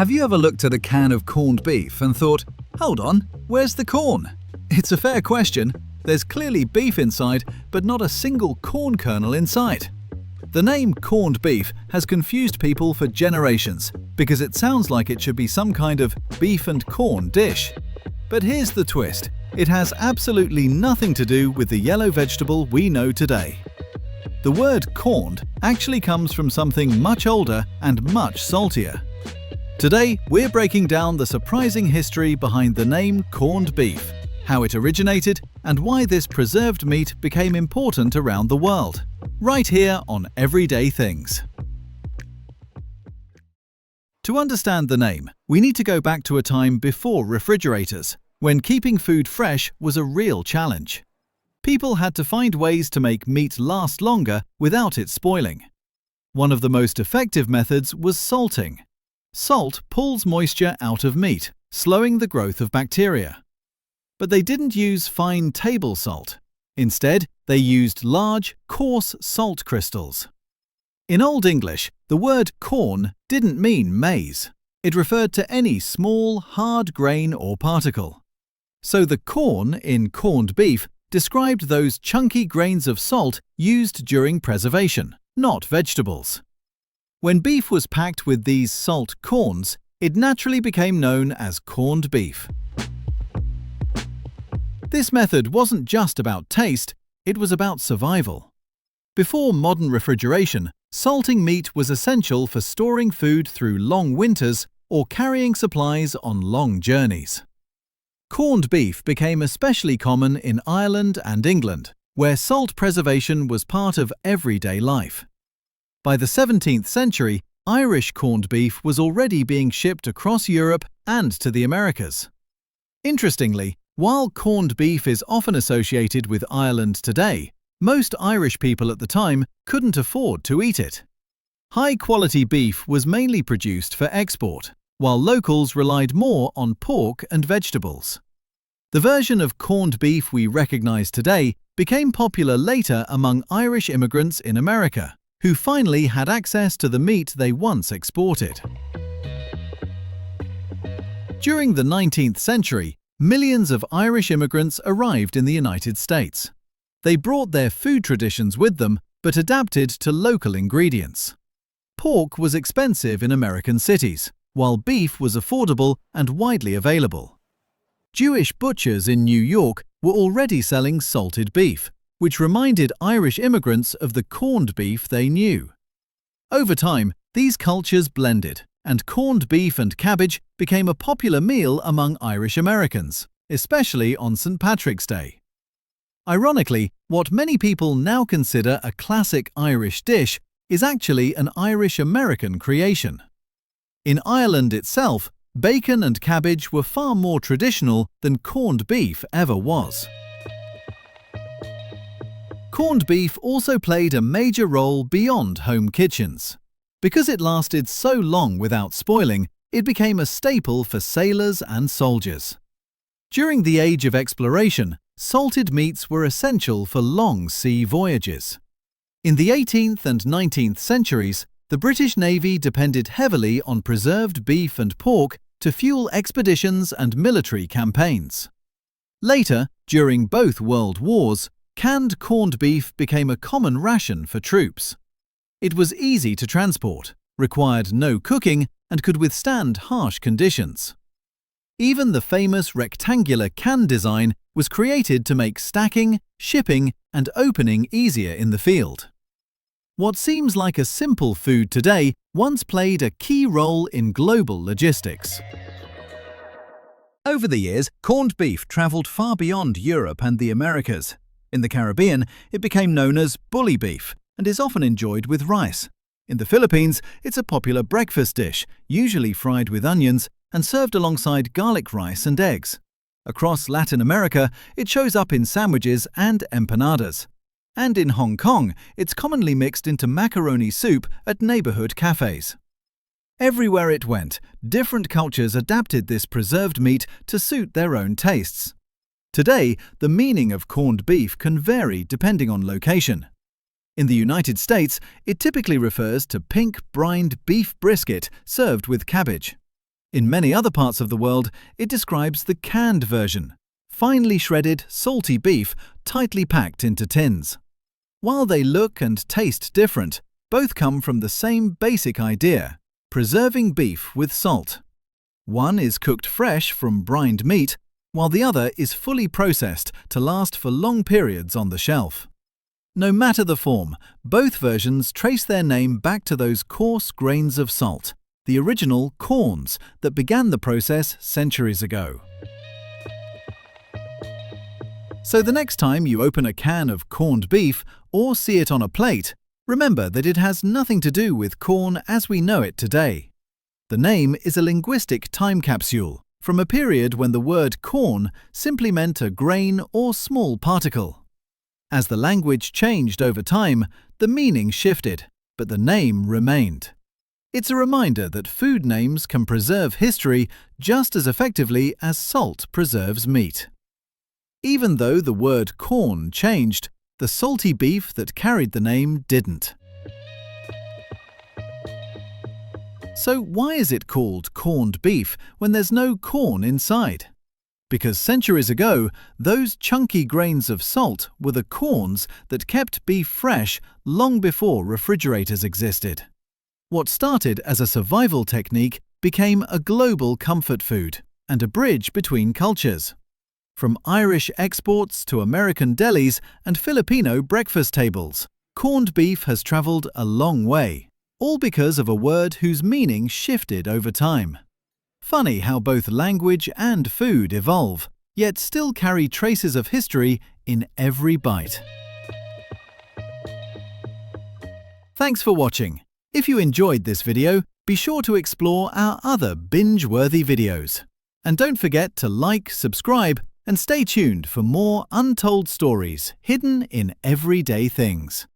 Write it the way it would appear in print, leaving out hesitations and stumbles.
Have you ever looked at a can of corned beef and thought, hold on, where's the corn? It's a fair question. There's clearly beef inside, but not a single corn kernel in sight. The name corned beef has confused people for generations because it sounds like it should be some kind of beef and corn dish. But here's the twist. It has absolutely nothing to do with the yellow vegetable we know today. The word corned actually comes from something much older and much saltier. Today, we're breaking down the surprising history behind the name corned beef, how it originated, and why this preserved meat became important around the world, right here on Everyday Things. To understand the name, we need to go back to a time before refrigerators, when keeping food fresh was a real challenge. People had to find ways to make meat last longer without it spoiling. One of the most effective methods was salting. Salt pulls moisture out of meat, slowing the growth of bacteria. But they didn't use fine table salt. Instead, they used large, coarse salt crystals. In Old English, the word corn didn't mean maize. It referred to any small, hard grain or particle. So the corn in corned beef described those chunky grains of salt used during preservation, not vegetables. When beef was packed with these salt corns, it naturally became known as corned beef. This method wasn't just about taste, it was about survival. Before modern refrigeration, salting meat was essential for storing food through long winters or carrying supplies on long journeys. Corned beef became especially common in Ireland and England, where salt preservation was part of everyday life. By the 17th century, Irish corned beef was already being shipped across Europe and to the Americas. Interestingly, while corned beef is often associated with Ireland today, most Irish people at the time couldn't afford to eat it. High-quality beef was mainly produced for export, while locals relied more on pork and vegetables. The version of corned beef we recognize today became popular later among Irish immigrants in America, who finally had access to the meat they once exported. During the 19th century, millions of Irish immigrants arrived in the United States. They brought their food traditions with them, but adapted to local ingredients. Pork was expensive in American cities, while beef was affordable and widely available. Jewish butchers in New York were already selling salted beef, which reminded Irish immigrants of the corned beef they knew. Over time, these cultures blended, and corned beef and cabbage became a popular meal among Irish Americans, especially on St. Patrick's Day. Ironically, what many people now consider a classic Irish dish is actually an Irish-American creation. In Ireland itself, bacon and cabbage were far more traditional than corned beef ever was. Corned beef also played a major role beyond home kitchens. Because it lasted so long without spoiling, it became a staple for sailors and soldiers. During the Age of Exploration, salted meats were essential for long sea voyages. In the 18th and 19th centuries, the British Navy depended heavily on preserved beef and pork to fuel expeditions and military campaigns. Later, during both World Wars, canned corned beef became a common ration for troops. It was easy to transport, required no cooking, and could withstand harsh conditions. Even the famous rectangular can design was created to make stacking, shipping, and opening easier in the field. What seems like a simple food today once played a key role in global logistics. Over the years, corned beef traveled far beyond Europe and the Americas. In the Caribbean, it became known as bully beef and is often enjoyed with rice. In the Philippines, it's a popular breakfast dish, usually fried with onions and served alongside garlic rice and eggs. Across Latin America, it shows up in sandwiches and empanadas. And in Hong Kong, it's commonly mixed into macaroni soup at neighborhood cafes. Everywhere it went, different cultures adapted this preserved meat to suit their own tastes. Today, the meaning of corned beef can vary depending on location. In the United States, it typically refers to pink brined beef brisket served with cabbage. In many other parts of the world, it describes the canned version, finely shredded, salty beef tightly packed into tins. While they look and taste different, both come from the same basic idea: preserving beef with salt. One is cooked fresh from brined meat, while the other is fully processed to last for long periods on the shelf. No matter the form, both versions trace their name back to those coarse grains of salt, the original corns that began the process centuries ago. So the next time you open a can of corned beef or see it on a plate, remember that it has nothing to do with corn as we know it today. The name is a linguistic time capsule from a period when the word corn simply meant a grain or small particle. As the language changed over time, the meaning shifted, but the name remained. It's a reminder that food names can preserve history just as effectively as salt preserves meat. Even though the word corn changed, the salty beef that carried the name didn't. So why is it called corned beef when there's no corn inside? Because centuries ago, those chunky grains of salt were the corns that kept beef fresh long before refrigerators existed. What started as a survival technique became a global comfort food and a bridge between cultures. From Irish exports to American delis and Filipino breakfast tables, corned beef has travelled a long way, all because of a word whose meaning shifted over time. Funny how both language and food evolve, yet still carry traces of history in every bite. Thanks for watching. If you enjoyed this video, be sure to explore our other binge-worthy videos. And don't forget to like, subscribe, and stay tuned for more untold stories hidden in everyday things.